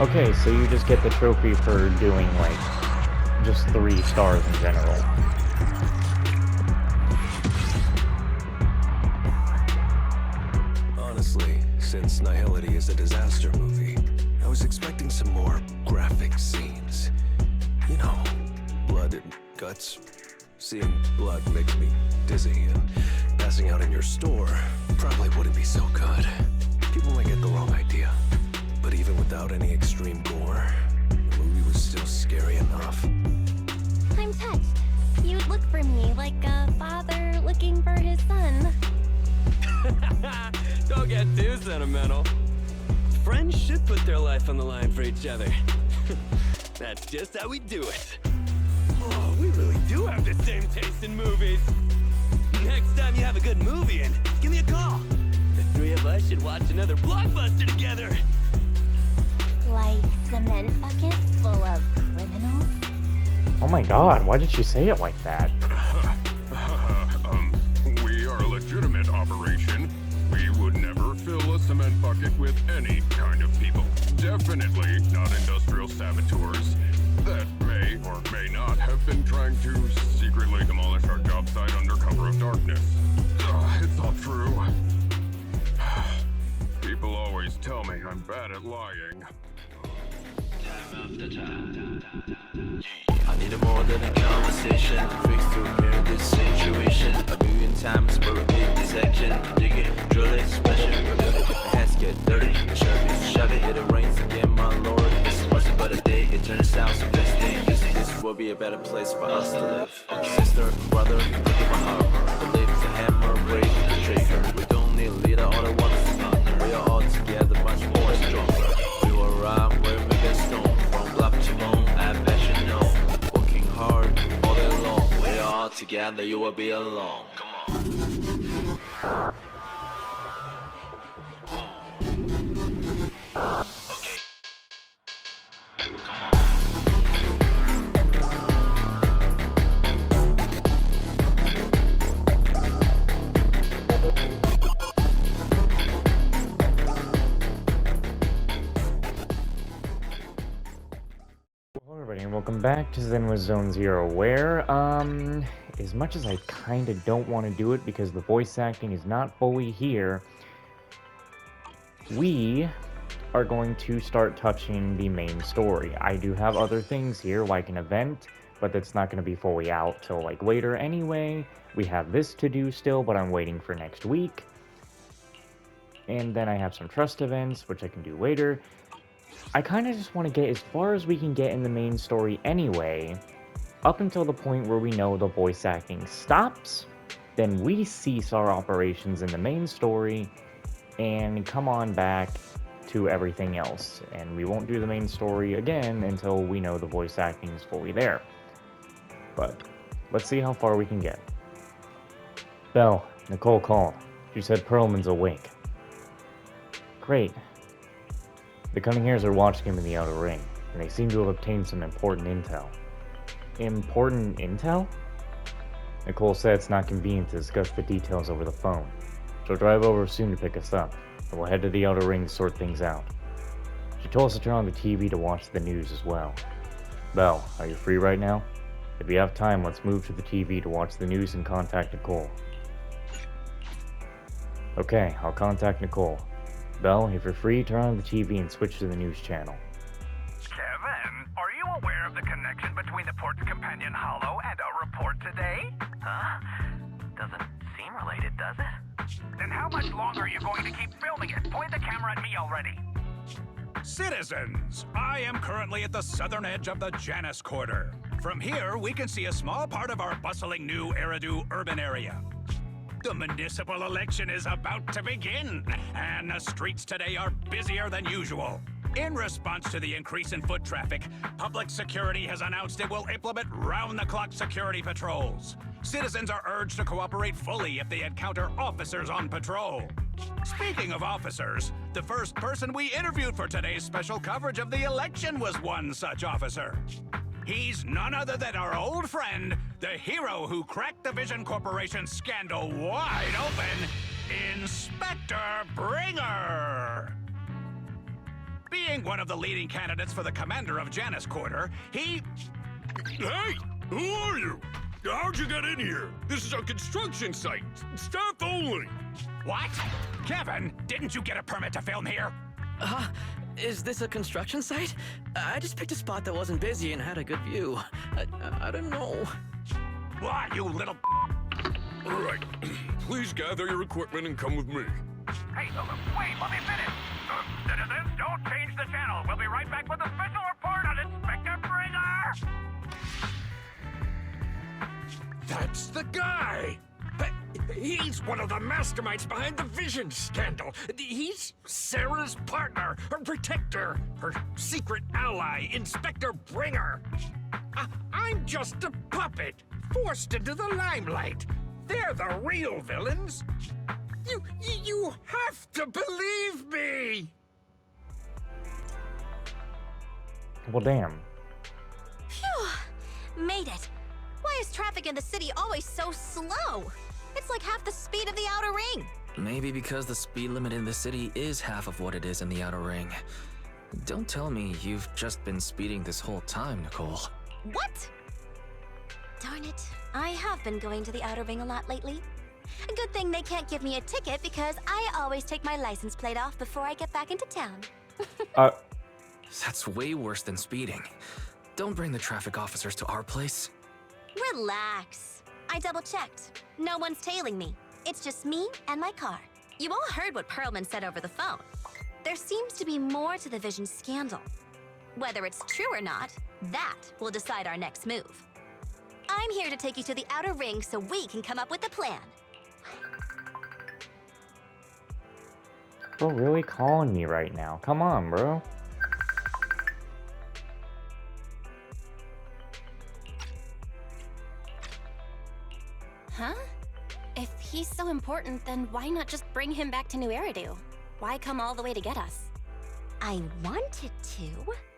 Okay, so you just get the trophy for doing, like, just 3 stars in general. Honestly, since Nihility is a disaster movie, I was expecting some more graphic scenes. You know, blood and guts. Seeing blood makes me dizzy, and passing out in your store probably wouldn't be so good. People might get the wrong idea. But even without any extreme gore, the movie was still scary enough. I'm touched. You'd look for me like a father looking for his son. Don't get too sentimental. Friends should put their life on the line for each other. That's just how we do it. Oh, we really do have the same taste in movies. Next time you have a good movie in, give me a call. The 3 of us should watch another blockbuster together. Like cement buckets full of criminals? Oh my god, why did you say it like that? We are a legitimate operation. We would never fill a cement bucket with any kind of people. Definitely not industrial saboteurs that may or may not have been trying to secretly demolish our job site under cover of darkness. It's all true. People always tell me I'm bad at lying. I need more than a conversation. Fix to mirror this situation. A million times for a big dissection. Dig it, drill it, smash it, remove it. My hands get dirty. Shove it, it rains again, my lord. This wasn't but a day. It turns out so best thing. This will be a better place for us to live. Sister, brother, look at my heart. Believe the hammer, break the trigger. We don't need a leader, all the ones. We are all together, much more stronger. We will rhyme, we're making stone. From block to bone, I bet you know. Working hard all day long. We are all together, you will be alone. Come on. Okay. Come on. Hello everybody and welcome back to ZENLESS Zone Zero, where, as much as I kinda don't want to do it because the voice acting is not fully here, we are going to start touching the main story. I do have other things here, like an event, but that's not going to be fully out till, like, later anyway. We have this to do still, but I'm waiting for next week. And then I have some trust events, which I can do later. I kind of just want to get as far as we can get in the main story anyway, up until the point where we know the voice acting stops, then we cease our operations in the main story, and come on back to everything else. And we won't do the main story again until we know the voice acting is fully there. But let's see how far we can get. Belle, Nicole called. She said Pearlman's awake. Great. The Cunning Hairs are watching him in the outer ring, and they seem to have obtained some important intel. Important intel? Nicole said it's not convenient to discuss the details over the phone. She'll drive over soon to pick us up, and we'll head to the outer ring to sort things out. She told us to turn on the TV to watch the news as well. Belle, are you free right now? If you have time, let's move to the TV to watch the news and contact Nicole. Okay, I'll contact Nicole. Belle, if you're free, turn on the TV and switch to the news channel. Kevin, are you aware of the connection between the Port's Companion Hollow and our report today? Huh? Doesn't seem related, does it? Then how much longer are you going to keep filming it? Point the camera at me already. Citizens, I am currently at the southern edge of the Janus Quarter. From here, we can see a small part of our bustling new Eridu urban area. The municipal election is about to begin, and the streets today are busier than usual. In response to the increase in foot traffic, public security has announced it will implement round-the-clock security patrols. Citizens are urged to cooperate fully if they encounter officers on patrol. Speaking of officers, the first person we interviewed for today's special coverage of the election was one such officer. He's none other than our old friend, the hero who cracked the Vision Corporation scandal wide open, Inspector Bringer! Being one of the leading candidates for the commander of Janus Quarter, he... Hey! Who are you? How'd you get in here? This is a construction site. Staff only. What? Kevin, didn't you get a permit to film here? Is this a construction site? I just picked a spot that wasn't busy and had a good view. I don't know. Why, you little... All right. Please gather your equipment and come with me. Hey, wait, let me finish. Citizens, don't change the channel. We'll be right back with a special report on Inspector Bringer. That's the guy! He's one of the masterminds behind the Vision scandal. He's Sarah's partner, her protector, her secret ally, Inspector Bringer. I'm just a puppet, forced into the limelight. They're the real villains. You have to believe me! Well, damn. Phew! Made it. Why is traffic in the city always so slow? It's like half the speed of the outer ring. Maybe because the speed limit in the city is half of what it is in the outer ring. Don't tell me you've just been speeding this whole time, Nicole. What? Darn it. I have been going to the outer ring a lot lately. A good thing they can't give me a ticket because I always take my license plate off before I get back into town. That's way worse than speeding. Don't bring the traffic officers to our place. Relax. I double-checked. No one's tailing me. It's just me and my car. You all heard what Pearlman said over the phone. There seems to be more to the Vision scandal. Whether it's true or not, that will decide our next move. I'm here to take you to the outer ring so we can come up with a plan. Bro, really calling me right now. Come on, bro. Huh? If he's so important, then why not just bring him back to New Eridu? Why come all the way to get us? I wanted to,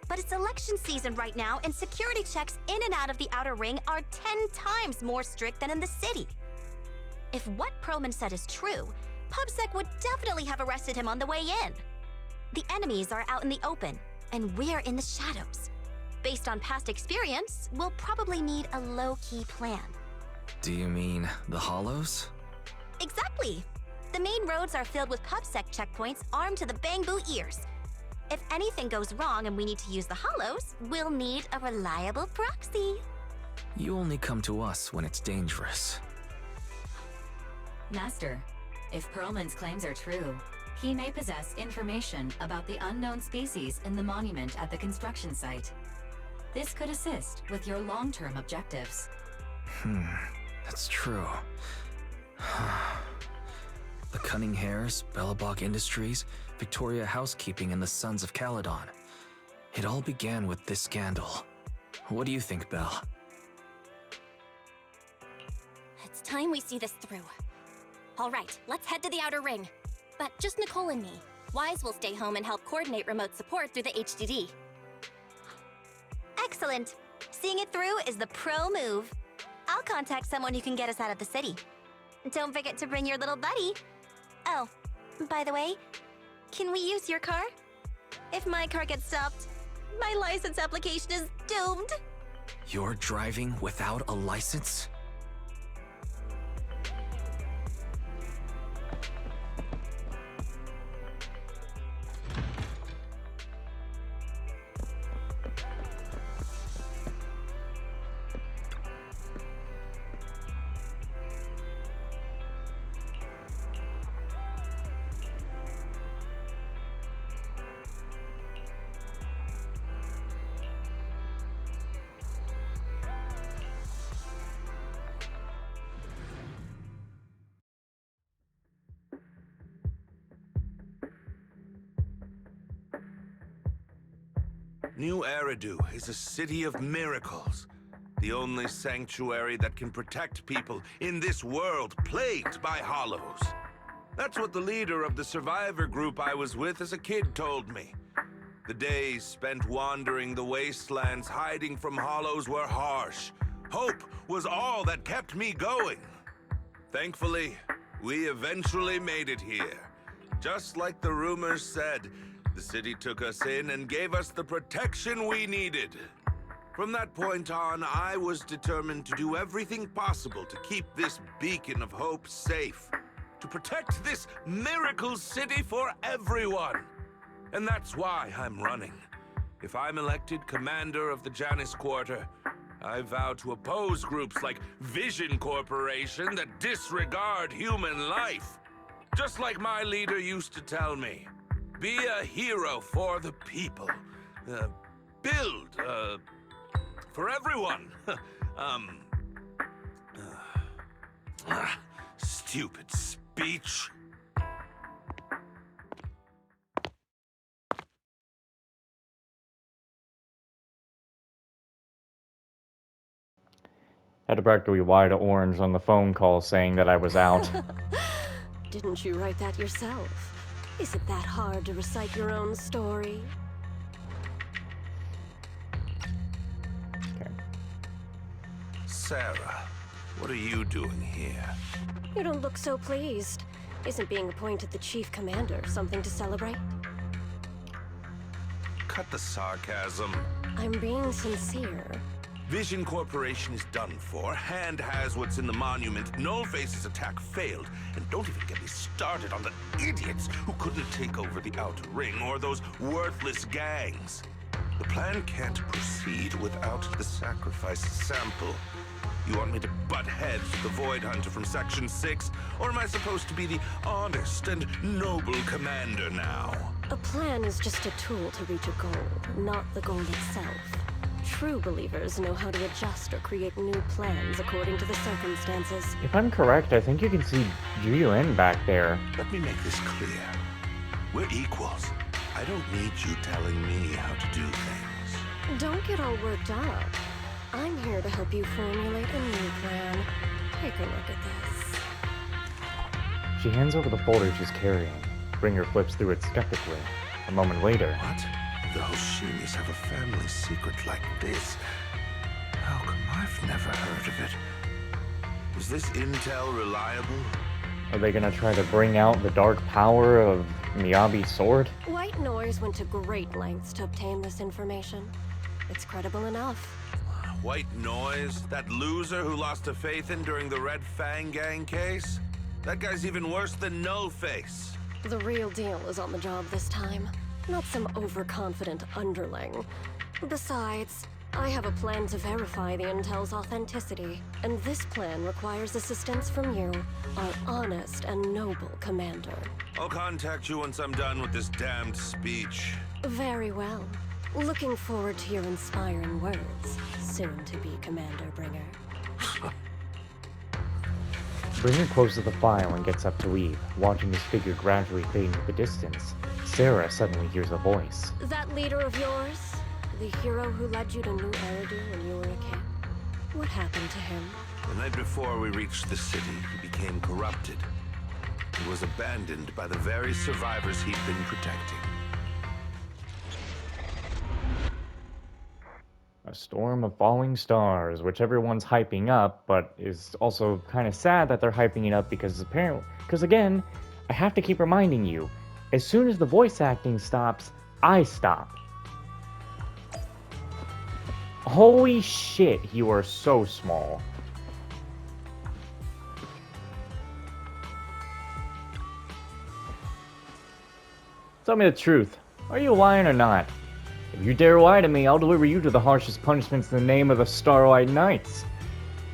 but it's election season right now, and security checks in and out of the outer ring are 10 times more strict than in the city. If what Pearlman said is true, PubSec would definitely have arrested him on the way in. The enemies are out in the open, and we're in the shadows. Based on past experience, we'll probably need a low-key plan. Do you mean the Hollows? Exactly! The main roads are filled with PubSec checkpoints armed to the bamboo ears. If anything goes wrong and we need to use the Hollows, we'll need a reliable proxy. You only come to us when it's dangerous. Master, if Pearlman's claims are true, he may possess information about the unknown species in the monument at the construction site. This could assist with your long-term objectives. That's true. The Cunning Hares, Bellabog Industries, Victoria Housekeeping, and the Sons of Caledon. It all began with this scandal. What do you think, Belle? It's time we see this through. All right, let's head to the outer ring. But just Nicole and me. Wise will stay home and help coordinate remote support through the HDD. Excellent. Seeing it through is the pro move. I'll contact someone who can get us out of the city. Don't forget to bring your little buddy. Oh, by the way, can we use your car? If my car gets stopped, my license application is doomed. You're driving without a license? New Eridu is a city of miracles. The only sanctuary that can protect people in this world plagued by hollows. That's what the leader of the survivor group I was with as a kid told me. The days spent wandering the wastelands hiding from hollows were harsh. Hope was all that kept me going. Thankfully, we eventually made it here. Just like the rumors said, The city took us in and gave us the protection we needed. From that point on, I was determined to do everything possible to keep this beacon of hope safe. To protect this miracle city for everyone. And that's why I'm running. If I'm elected commander of the Janus Quarter, I vow to oppose groups like Vision Corporation that disregard human life. Just like my leader used to tell me. Be a hero for the people. Build, for everyone. Stupid speech. Had to practically wide orange on the phone call saying that I was out. Didn't you write that yourself? Is it that hard to recite your own story? Okay. Sarah, what are you doing here? You don't look so pleased. Isn't being appointed the chief commander something to celebrate? Cut the sarcasm. I'm being sincere. Vision Corporation is done for. Hand has what's in the monument. Nullface's attack failed. And don't even get me started on the idiots who couldn't take over the Outer Ring or those worthless gangs. The plan can't proceed without the sacrifice sample. You want me to butt heads with the Void Hunter from Section 6? Or am I supposed to be the honest and noble commander now? A plan is just a tool to reach a goal, not the goal itself. True believers know how to adjust or create new plans according to the circumstances. If I'm correct, I think you can see Juyuan back there. Let me make this clear. We're equals. I don't need you telling me how to do things. Don't get all worked up. I'm here to help you formulate a new plan. Take a look at this. She hands over the folder she's carrying. Bringer flips through it skeptically. A moment later... What? The Hoshimis have a family secret like this. How come I've never heard of it? Is this intel reliable? Are they gonna try to bring out the dark power of Miyabi's sword? White Noise went to great lengths to obtain this information. It's credible enough. White Noise? That loser who lost a faith in during the Red Fang Gang case? That guy's even worse than Nullface. The real deal is on the job this time. Not some overconfident underling. Besides, I have a plan to verify the intel's authenticity, and this plan requires assistance from you, our honest and noble commander. I'll contact you once I'm done with this damned speech. Very well. Looking forward to your inspiring words, soon to be Commander Bringer. Bringer closes the file and gets up to leave, watching his figure gradually fade into the distance. Sarah suddenly hears a voice. That leader of yours? The hero who led you to New Eridu when you were a kid? What happened to him? The night before we reached the city, he became corrupted. He was abandoned by the very survivors he'd been protecting. A storm of falling stars, which everyone's hyping up, but is also kind of sad that they're hyping it up because again, I have to keep reminding you, as soon as the voice acting stops, I stop. Holy shit, you are so small. Tell me the truth. Are you lying or not? If you dare lie to me, I'll deliver you to the harshest punishments in the name of the Starlight Knights.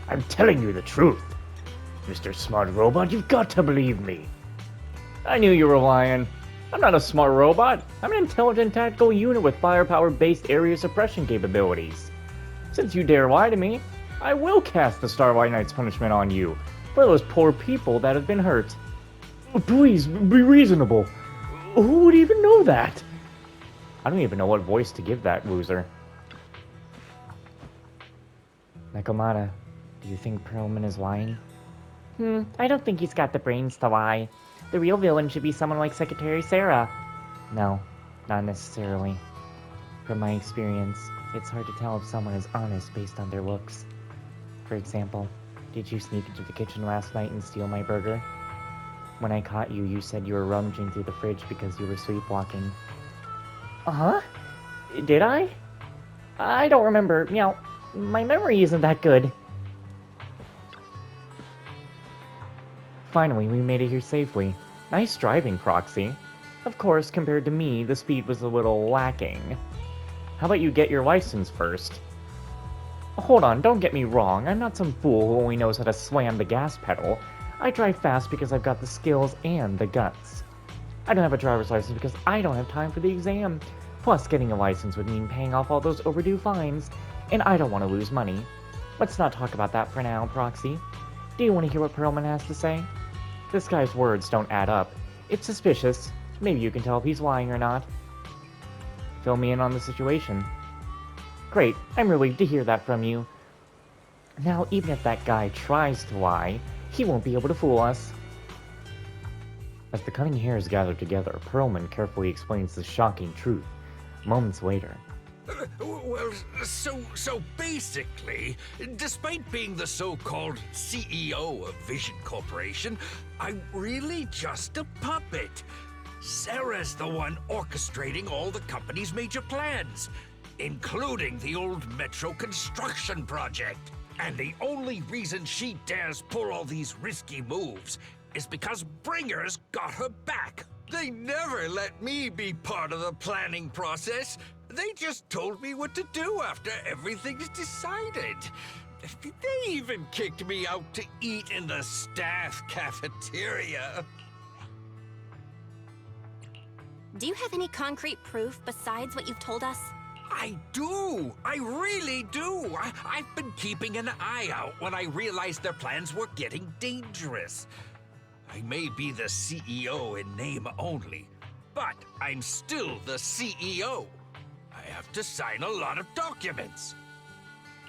I'm telling you the truth. Mr. Smart Robot, you've got to believe me. I knew you were lying. I'm not a smart robot. I'm an intelligent tactical unit with firepower-based area suppression capabilities. Since you dare lie to me, I will cast the Starlight Knight's punishment on you for those poor people that have been hurt. Please, be reasonable. Who would even know that? I don't even know what voice to give that loser. Nakamata, do you think Pearlman is lying? I don't think he's got the brains to lie. The real villain should be someone like Secretary Sarah. No, not necessarily. From my experience, it's hard to tell if someone is honest based on their looks. For example, did you sneak into the kitchen last night and steal my burger? When I caught you, you said you were rummaging through the fridge because you were sleepwalking. Huh? Did I? I don't remember. My memory isn't that good. Finally, we made it here safely. Nice driving, Proxy. Of course, compared to me, the speed was a little lacking. How about you get your license first? Hold on, don't get me wrong, I'm not some fool who only knows how to slam the gas pedal. I drive fast because I've got the skills and the guts. I don't have a driver's license because I don't have time for the exam. Plus, getting a license would mean paying off all those overdue fines, and I don't want to lose money. Let's not talk about that for now, Proxy. Do you want to hear what Pearlman has to say? This guy's words don't add up. It's suspicious. Maybe you can tell if he's lying or not. Fill me in on the situation. Great, I'm relieved to hear that from you. Now, even if that guy tries to lie, he won't be able to fool us. As the cunning hairs gather together, Pearlman carefully explains the shocking truth. Moments later. Well, so basically, despite being the so-called CEO of Vision Corporation, I'm really just a puppet. Sarah's the one orchestrating all the company's major plans, including the old metro construction project. And the only reason she dares pull all these risky moves is because Bringer's got her back. They never let me be part of the planning process. They just told me what to do after everything's decided. They even kicked me out to eat in the staff cafeteria. Do you have any concrete proof besides what you've told us? I do! I really do! I've been keeping an eye out when I realized their plans were getting dangerous. I may be the CEO in name only, but I'm still the CEO. I have to sign a lot of documents.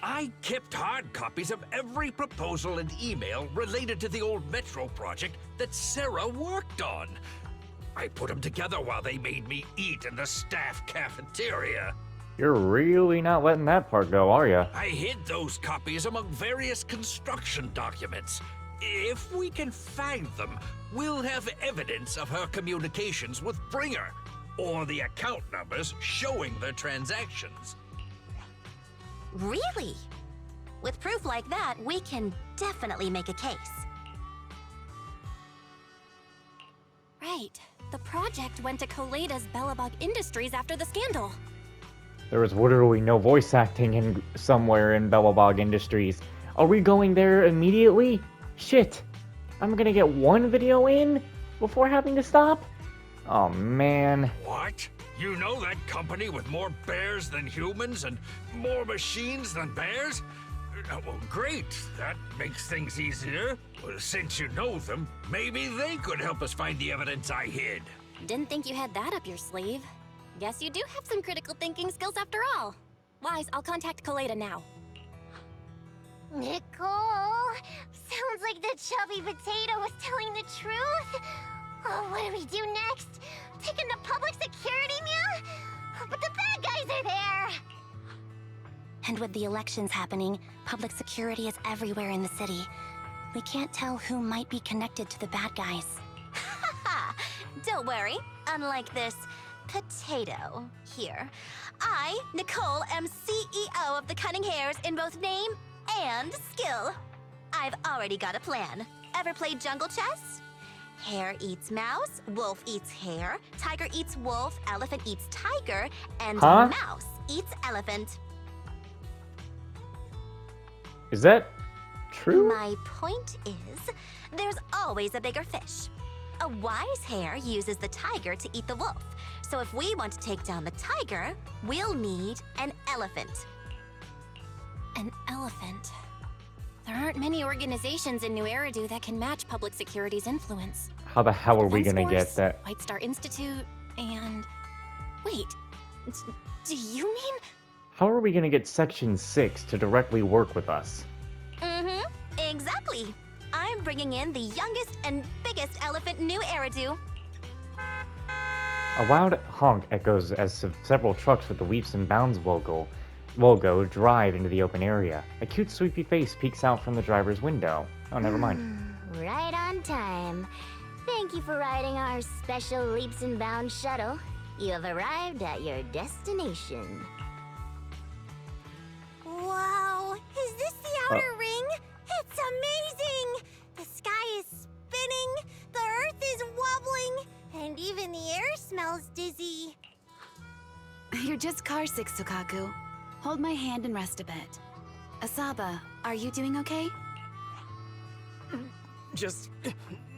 I kept hard copies of every proposal and email related to the old Metro project that Sarah worked on. I put them together while they made me eat in the staff cafeteria. You're really not letting that part go, are ya? I hid those copies among various construction documents. If we can find them, we'll have evidence of her communications with Bringer, or the account numbers showing the transactions. Really? With proof like that, we can definitely make a case. Right. The project went to Koleda's Bellabog Industries after the scandal. There was literally no voice acting in somewhere in Bellabog Industries. Are we going there immediately? Shit. I'm gonna get one video in before having to stop? Oh, man. What? You know that company with more bears than humans and more machines than bears? Well, great. That makes things easier. Well, since you know them, maybe they could help us find the evidence I hid. Didn't think you had that up your sleeve. Guess you do have some critical thinking skills after all. Wise, I'll contact Koleda now. Nicole! Sounds like the chubby potato was telling the truth. Oh, what do we do next? Take him to public security, Mia? But the bad guys are there! And with the elections happening, public security is everywhere in the city. We can't tell who might be connected to the bad guys. Haha! Don't worry. Unlike this potato here, I, Nicole, am CEO of the Cunning Hares in both name and skill. I've already got a plan. Ever played jungle chess? Hare eats mouse, wolf eats hare, tiger eats wolf, elephant eats tiger, and mouse eats elephant. Is that true? My point is, there's always a bigger fish. A wise hare uses the tiger to eat the wolf. So if we want to take down the tiger, we'll need an elephant. An elephant. There aren't many organizations in New Eridu that can match public security's influence. How the hell are we Defense gonna Force, get that? White Star Institute, and... Wait, do you mean... How are we gonna get Section 6 to directly work with us? Mm-hmm, exactly. I'm bringing in the youngest and biggest elephant in New Eridu. A loud honk echoes as several trucks with the Leaps and Bounds logo drive into the open area. A cute, sweepy face peeks out from the driver's window. Oh, never mind. Right on time. Thank you for riding our special Leaps and Bounds shuttle. You have arrived at your destination. Whoa! Is this the outer ring? It's amazing! The sky is spinning, the earth is wobbling, and even the air smells dizzy. You're just carsick, Sukaku. Hold my hand and rest a bit. Asaba, are you doing okay? Just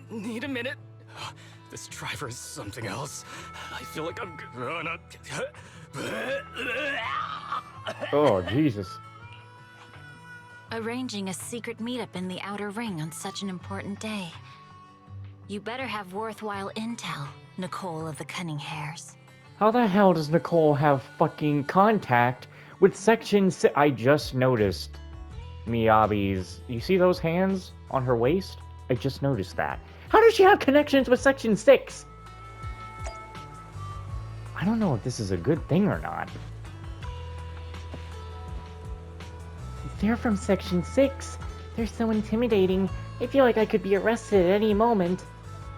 need a minute. This driver is something else. I feel like I'm gonna... Oh, Jesus. Arranging a secret meetup in the outer ring on such an important day. You better have worthwhile intel, Nicole of the Cunning Hairs. How the hell does Nicole have fucking contact with Section 6? I just noticed Miyabi's... You see those hands on her waist? I just noticed that. How does she have connections with Section 6? I don't know if this is a good thing or not. They're from Section 6. They're so intimidating. I feel like I could be arrested at any moment.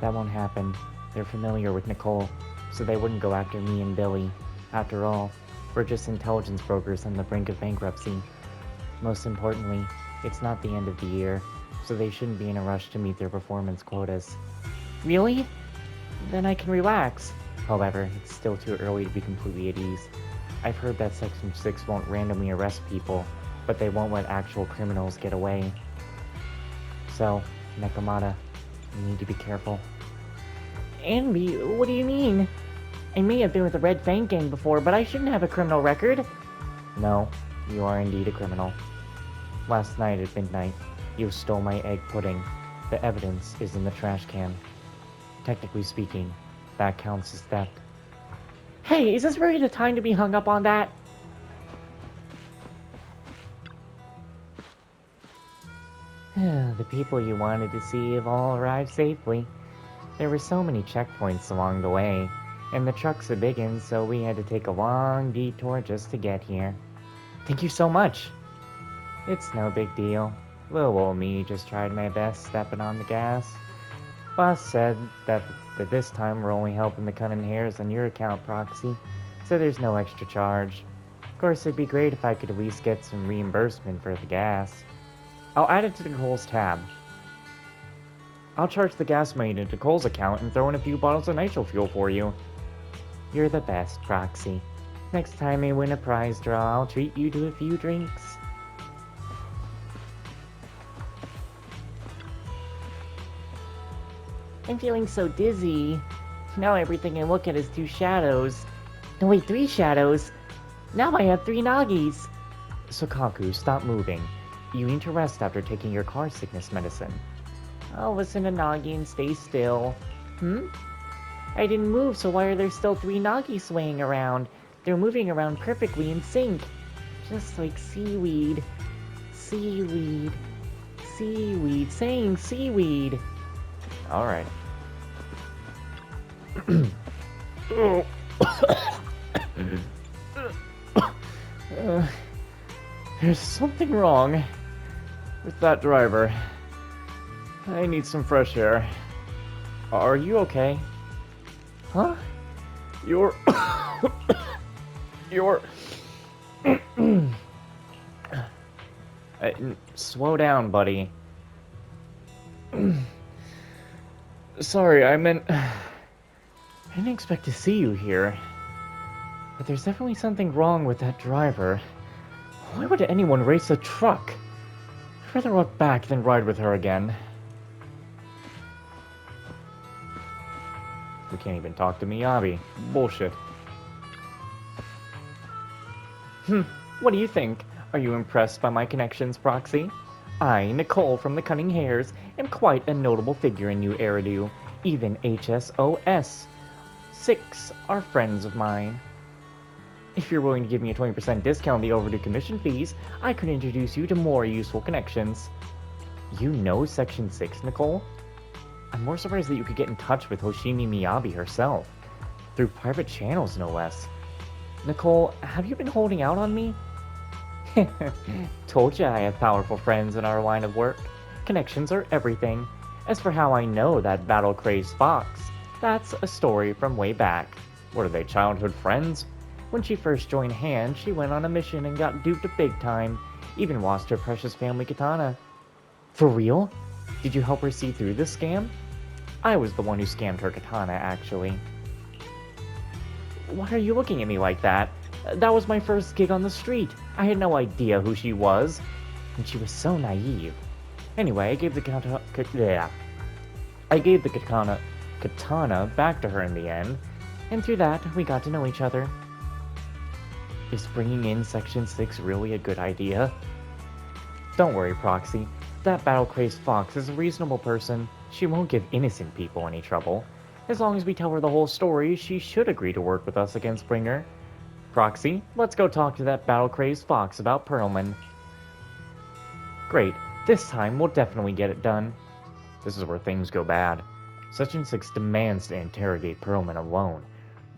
That won't happen. They're familiar with Nicole, so they wouldn't go after me and Billy. After all, we're just intelligence brokers on the brink of bankruptcy. Most importantly, it's not the end of the year, so they shouldn't be in a rush to meet their performance quotas. Really? Then I can relax. However, it's still too early to be completely at ease. I've heard that Section 6 won't randomly arrest people, but they won't let actual criminals get away. So, Nekomata, you need to be careful. Anby, what do you mean? I may have been with the Red Fang Gang before, but I shouldn't have a criminal record. No, you are indeed a criminal. Last night at midnight, you stole my egg pudding. The evidence is in the trash can. Technically speaking, that counts as theft. Hey, is this really the time to be hung up on that? The people you wanted to see have all arrived safely. There were so many checkpoints along the way, and the truck's a biggin', so we had to take a long detour just to get here. Thank you so much! It's no big deal. Little old me just tried my best stepping on the gas. Boss said that this time we're only helping the Cunning Hairs on your account, Proxy, so there's no extra charge. Of course, it'd be great if I could at least get some reimbursement for the gas. I'll add it to Nicole's tab. I'll charge the gas money to Nicole's account and throw in a few bottles of nitro fuel for you. You're the best, Proxy. Next time I win a prize draw, I'll treat you to a few drinks. I'm feeling so dizzy. Now everything I look at is 2 shadows. No wait, 3 shadows. Now I have 3 Nagis. Sukaku, stop moving. You need to rest after taking your car sickness medicine. I'll listen to Nagi and stay still. I didn't move, so why are there still 3 Nagi swaying around? They're moving around perfectly in sync. Just like seaweed. Seaweed. Seaweed. Saying seaweed. Alright. There's something wrong with that driver. I need some fresh air. Are you okay? Huh? You're... slow down, buddy. Sorry, I meant... I didn't expect to see you here. But there's definitely something wrong with that driver. Why would anyone race a truck? I'd rather walk back than ride with her again. We can't even talk to Miyabi. Bullshit. What do you think? Are you impressed by my connections, Proxy? I, Nicole from the Cunning Hairs, am quite a notable figure in New Eridu. Even HSOS 6 are friends of mine. If you're willing to give me a 20% discount on the overdue commission fees, I could introduce you to more useful connections. You know Section 6, Nicole? I'm more surprised that you could get in touch with Hoshimi Miyabi herself. Through private channels, no less. Nicole, have you been holding out on me? Told ya I have powerful friends in our line of work. Connections are everything. As for how I know that battle-crazed fox, that's a story from way back. What are they, childhood friends? When she first joined Hand, she went on a mission and got duped big time. Even lost her precious family katana. For real? Did you help her see through this scam? I was the one who scammed her katana, actually. Why are you looking at me like that? That was my first gig on the street. I had no idea who she was. And she was so naive. Anyway, I gave the katana back to her in the end. And through that, we got to know each other. Is bringing in Section 6 really a good idea? Don't worry, Proxy. That battle-crazed fox is a reasonable person. She won't give innocent people any trouble. As long as we tell her the whole story, she should agree to work with us against Bringer. Proxy, let's go talk to that battle-crazed fox about pearlmen. Great. This time, we'll definitely get it done. This is where things go bad. Section 6 demands to interrogate Pearlman alone.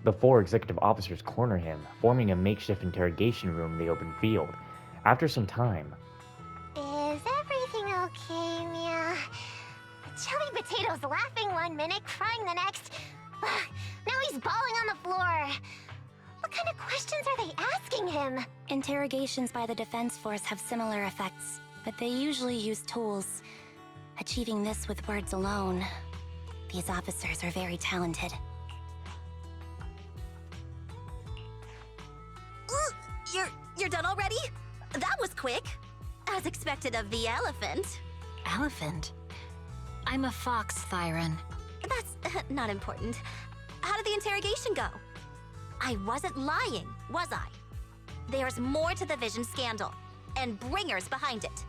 The 4 executive officers corner him, forming a makeshift interrogation room in the open field. After some time... Is everything okay, Mia? Chubby Potato's laughing 1 minute, crying the next. Now he's bawling on the floor. What kind of questions are they asking him? Interrogations by the Defense Force have similar effects, but they usually use tools. Achieving this with words alone. These officers are very talented. You're done already? That was quick. As expected of the elephant. Elephant? I'm a fox, Thyron. That's not important. How did the interrogation go? I wasn't lying, was I? There's more to the Vision scandal, and Bringer's behind it.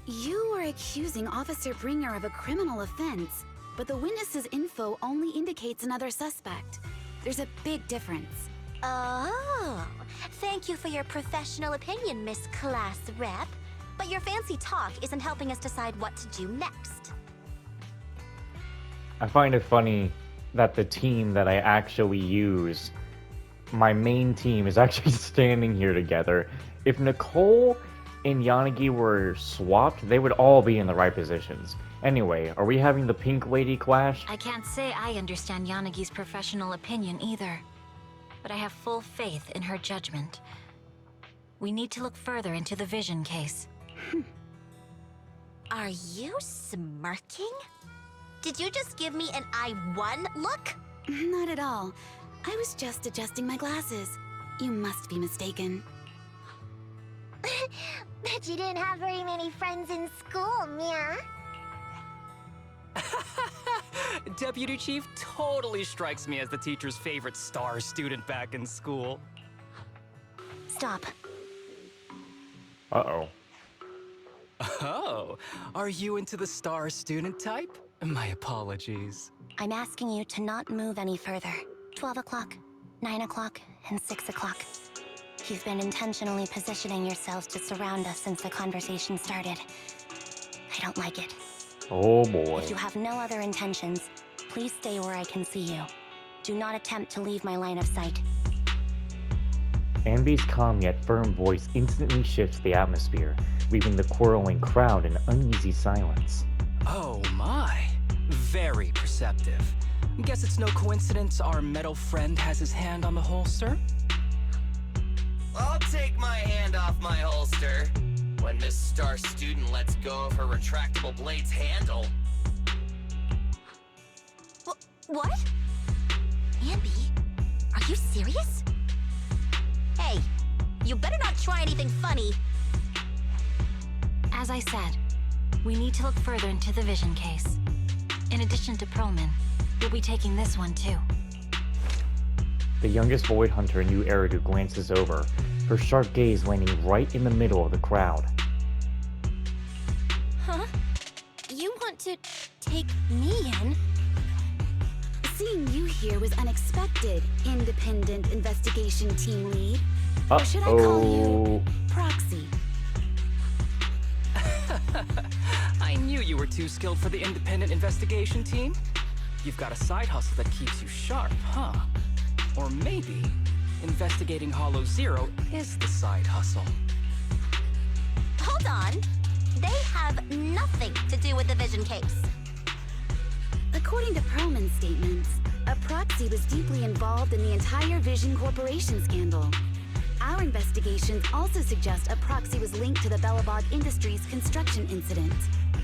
You are accusing Officer Bringer of a criminal offense, but the witness's info only indicates another suspect. There's a big difference. Oh, thank you for your professional opinion, Miss Class Rep. But your fancy talk isn't helping us decide what to do next. I find it funny that the team that I actually use, my main team, is actually standing here together. If Nicole and Yanagi were swapped, they would all be in the right positions. Anyway, are we having the Pink Lady clash? I can't say I understand Yanagi's professional opinion either, but I have full faith in her judgment. We need to look further into the Vision case. Are you smirking? Did you just give me an I won look? Not at all. I was just adjusting my glasses. You must be mistaken. Bet you didn't have very many friends in school, Mia. Deputy Chief totally strikes me as the teacher's favorite star student back in school. Stop. Uh-oh. Oh, are you into the star student type? My apologies. I'm asking you to not move any further. 12 o'clock, 9 o'clock, and 6 o'clock. You've been intentionally positioning yourselves to surround us since the conversation started. I don't like it. Oh boy. If you have no other intentions, please stay where I can see you. Do not attempt to leave my line of sight. Ambi's calm yet firm voice instantly shifts the atmosphere, leaving the quarreling crowd in uneasy silence. Oh my. Very perceptive. Guess it's no coincidence our metal friend has his hand on the holster? I'll take my hand off my holster when Miss Star Student lets go of her retractable blade's handle. What? Ambi? Are you serious? Hey, you better not try anything funny. As I said, we need to look further into the Vision case. In addition to Pearlman, we'll be taking this one too. The youngest Void Hunter, New Eridu, glances over, her sharp gaze landing right in the middle of the crowd. Huh? You want to take me in? Seeing you here was unexpected, Independent Investigation Team Lead. Or should I call you Proxy? I knew you were too skilled for the independent investigation team. You've got a side hustle that keeps you sharp, huh? Or maybe investigating Hollow Zero is the side hustle. Hold on. They have nothing to do with the Vision case. According to Pearlman's statements, a Proxy was deeply involved in the entire Vision Corporation scandal. Our investigations also suggest a Proxy was linked to the Belobog Industries construction incident.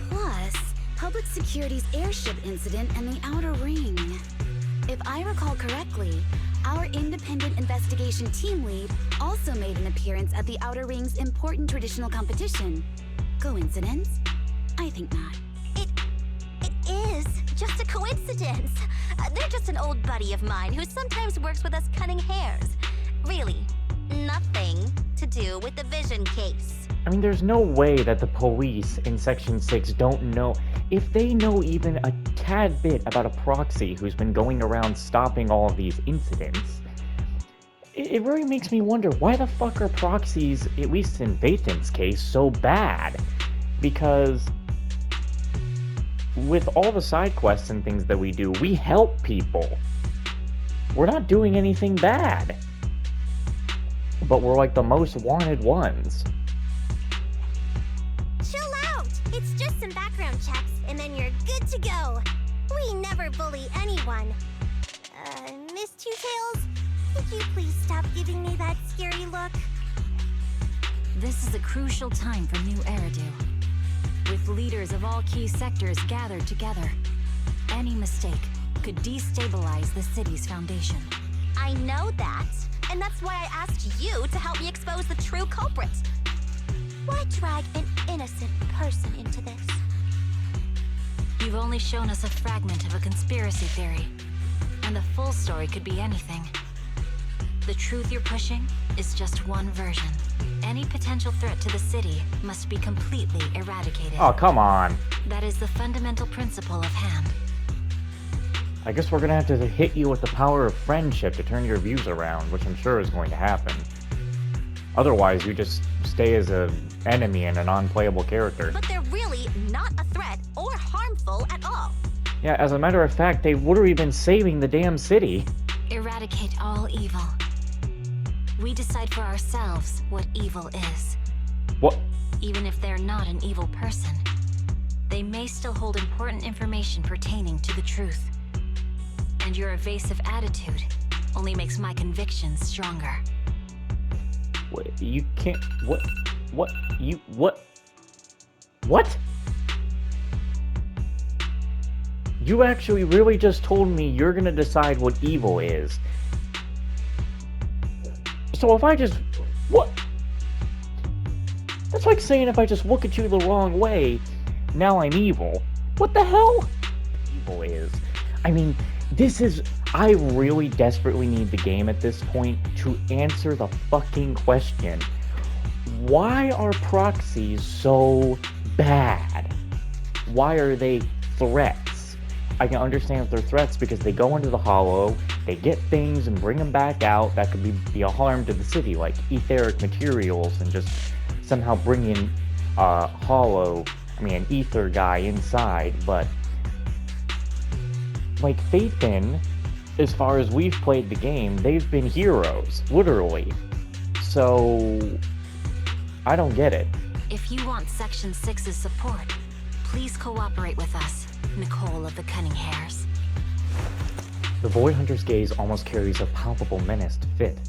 Plus, Public Security's airship incident and the Outer Ring. If I recall correctly, our independent investigation team lead also made an appearance at the Outer Ring's important traditional competition. Coincidence? I think not. It is just a coincidence. They're just an old buddy of mine who sometimes works with us cutting hairs. Really, nothing to do with the Vision case. I mean, there's no way that the police in Section 6 don't know. If they know even a tad bit about a Proxy who's been going around stopping all of these incidents, it really makes me wonder, why the fuck are Proxies, at least in Vathan's case, so bad? Because with all the side quests and things that we do, we help people. We're not doing anything bad. But we're like the most wanted ones. Chill out! It's just some background checks, and then you're good to go. We never bully anyone. Miss Two-Tails, could you please stop giving me that scary look? This is a crucial time for New Eridu. With leaders of all key sectors gathered together, any mistake could destabilize the city's foundation. I know that, and that's why I asked you to help me expose the true culprit. Why drag an innocent person into this? You've only shown us a fragment of a conspiracy theory, and the full story could be anything. The truth you're pushing is just one version. Any potential threat to the city must be completely eradicated. Oh, come on. That is the fundamental principle of hand. I guess we're gonna have to hit you with the power of friendship to turn your views around, which I'm sure is going to happen. Otherwise, you just stay as an enemy and a non-playable character. But they're really not a threat or harmful at all. Yeah, as a matter of fact, they would have been saving the damn city. Eradicate all evil. We decide for ourselves what evil is. What? Even if they're not an evil person, they may still hold important information pertaining to the truth. And your evasive attitude only makes my convictions stronger. What? You can't... What? What? You... What? What? You actually really just told me you're gonna decide what evil is. So if I just... What? That's like saying if I just look at you the wrong way, now I'm evil. What the hell? Evil is. I mean, this is... I really desperately need the game at this point to answer the fucking question. Why are proxies so bad? Why are they threats? I can understand if they're threats because they go into the hollow, they get things and bring them back out that could be a harm to the city, like etheric materials, and just somehow bring in an ether guy inside. But like Phaethon, as far as we've played the game, they've been heroes, literally. So I don't get it. If you want Section 6's support, please cooperate with us, Nicole of the Cunning Hairs. The Void Hunter's gaze almost carries a palpable menace to Fit,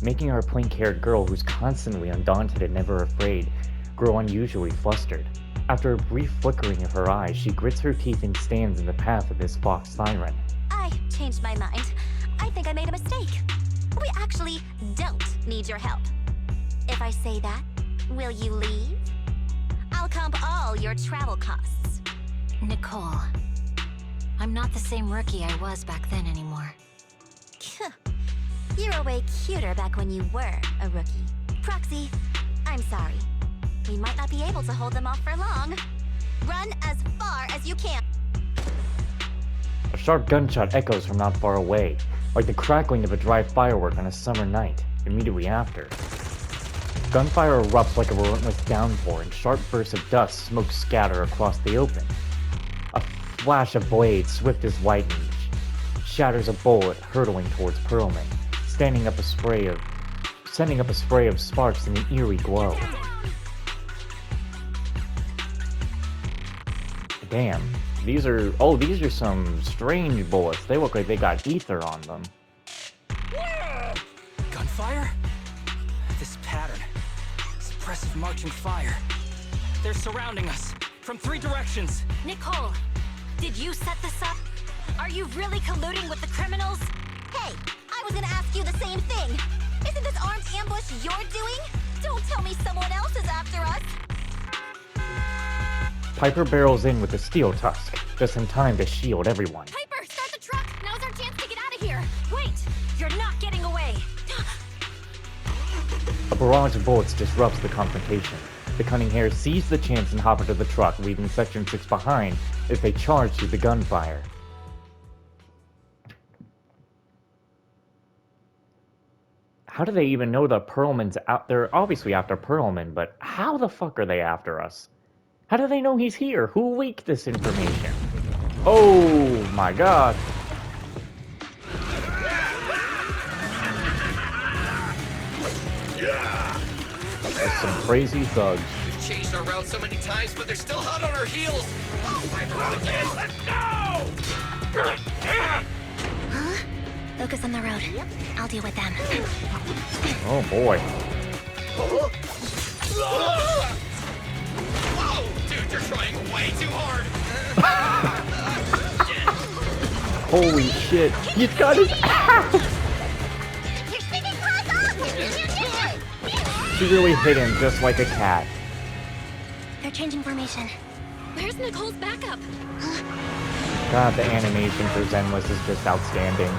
making our pink-haired girl who's constantly undaunted and never afraid grow unusually flustered. After a brief flickering of her eyes, she grits her teeth and stands in the path of this fox siren. I changed my mind. I think I made a mistake. We actually don't need your help. If I say that, will you leave? I'll comp all your travel costs. Nicole, I'm not the same rookie I was back then anymore. You were way cuter back when you were a rookie. Proxy, I'm sorry. We might not be able to hold them off for long. Run as far as you can. A sharp gunshot echoes from not far away, like the crackling of a dry firework on a summer night, immediately after. Gunfire erupts like a relentless downpour, and sharp bursts of dust smoke scatter across the open. A flash of blade, swift as lightning, shatters a bullet hurtling towards Pearlman, sending up a spray of sparks in an eerie glow. Damn, These are... Oh, these are some strange bullets. They look like they got ether on them. Gunfire? This pattern. Suppressive marching fire. They're surrounding us from 3 directions. Nicole, did you set this up? Are you really colluding with the criminals? Hey, I was gonna ask you the same thing. Isn't this armed ambush you're doing? Don't tell me someone else is after us. Piper barrels in with the steel tusk, just in time to shield everyone. Piper, start the truck! Now's our chance to get out of here! Wait! You're not getting away! A barrage of bullets disrupts the confrontation. The Cunning Hares seize the chance and hop into the truck, leaving Section 6 behind as they charge through the gunfire. How do they even know the Pearlman's out? They're obviously after Pearlman, but how the fuck are they after us? How do they know he's here? Who leaked this information? Oh my god. There's some crazy thugs. We've changed our route so many times, but they're still hot on our heels. Let's go! Focus on the road. I'll deal with them. Oh boy. Whoa! Dude, you're trying way too hard! Holy shit. He's got his ass! She really hit him just like a cat. They're changing formation. Where's Nicole's backup? God, the animation for Zenless is just outstanding.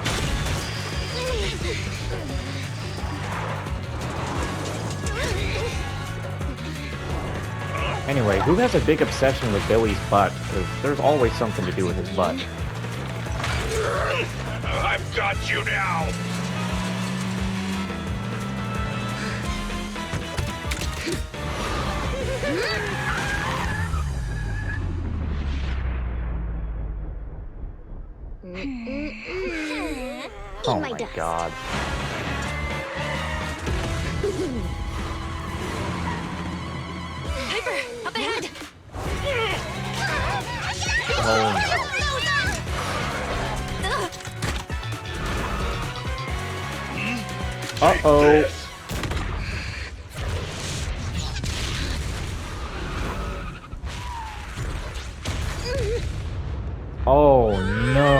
Anyway, who has a big obsession with Billy's butt? Because there's always something to do with his butt. I've got you now! Oh my god. Piper, up ahead! Oh no. Uh-oh. Oh no.